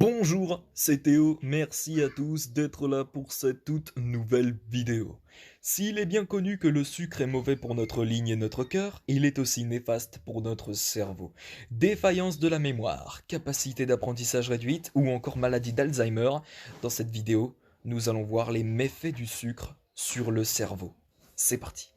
Bonjour, c'est Théo, merci à tous d'être là pour cette toute nouvelle vidéo. S'il est bien connu que le sucre est mauvais pour notre ligne et notre cœur, il est aussi néfaste pour notre cerveau. Défaillance de la mémoire, capacité d'apprentissage réduite ou encore maladie d'Alzheimer, dans cette vidéo, nous allons voir les méfaits du sucre sur le cerveau. C'est parti.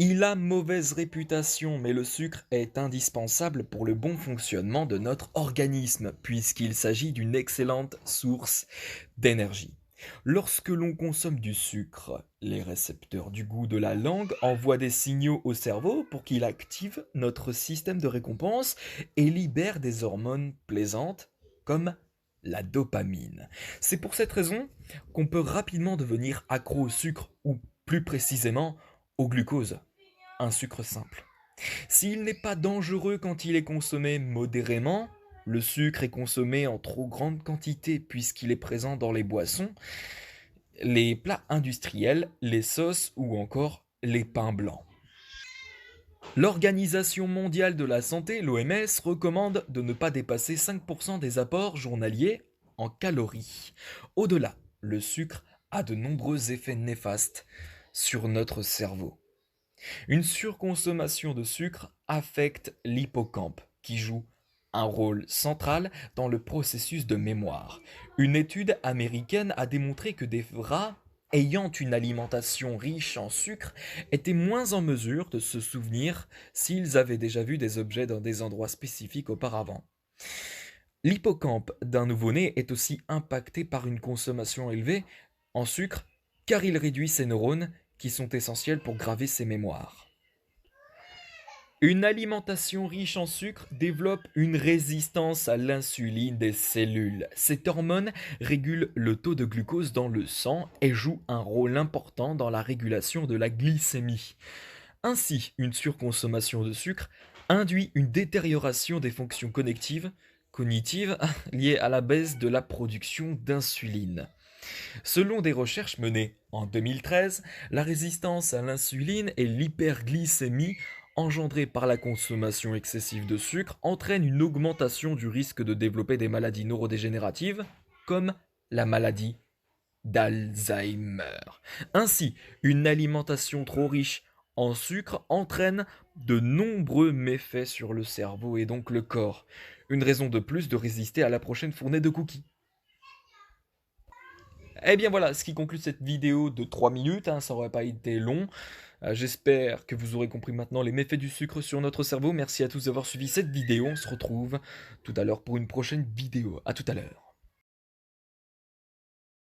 Il a mauvaise réputation, mais le sucre est indispensable pour le bon fonctionnement de notre organisme, puisqu'il s'agit d'une excellente source d'énergie. Lorsque l'on consomme du sucre, les récepteurs du goût de la langue envoient des signaux au cerveau pour qu'il active notre système de récompense et libère des hormones plaisantes comme la dopamine. C'est pour cette raison qu'on peut rapidement devenir accro au sucre ou plus précisément au glucose, un sucre simple. S'il n'est pas dangereux quand il est consommé modérément, le sucre est consommé en trop grande quantité puisqu'il est présent dans les boissons, les plats industriels, les sauces ou encore les pains blancs. L'Organisation mondiale de la santé, l'OMS, recommande de ne pas dépasser 5% des apports journaliers en calories. Au-delà, le sucre a de nombreux effets néfastes sur notre cerveau. Une surconsommation de sucre affecte l'hippocampe, qui joue un rôle central dans le processus de mémoire. Une étude américaine a démontré que des rats ayant une alimentation riche en sucre étaient moins en mesure de se souvenir s'ils avaient déjà vu des objets dans des endroits spécifiques auparavant. L'hippocampe d'un nouveau-né est aussi impacté par une consommation élevée en sucre car il réduit ses neurones qui sont essentiels pour graver ses mémoires. Une alimentation riche en sucre développe une résistance à l'insuline des cellules. Cette hormone régule le taux de glucose dans le sang et joue un rôle important dans la régulation de la glycémie. Ainsi, une surconsommation de sucre induit une détérioration des fonctions cognitives liées à la baisse de la production d'insuline. Selon des recherches menées en 2013, la résistance à l'insuline et l'hyperglycémie engendrée par la consommation excessive de sucre entraînent une augmentation du risque de développer des maladies neurodégénératives comme la maladie d'Alzheimer. Ainsi, une alimentation trop riche en sucre entraîne de nombreux méfaits sur le cerveau et donc le corps. Une raison de plus de résister à la prochaine fournée de cookies. Eh bien voilà, ce qui conclut cette vidéo de 3 minutes, ça n'aurait pas été long. J'espère que vous aurez compris maintenant les méfaits du sucre sur notre cerveau. Merci à tous d'avoir suivi cette vidéo, on se retrouve tout à l'heure pour une prochaine vidéo. À tout à l'heure.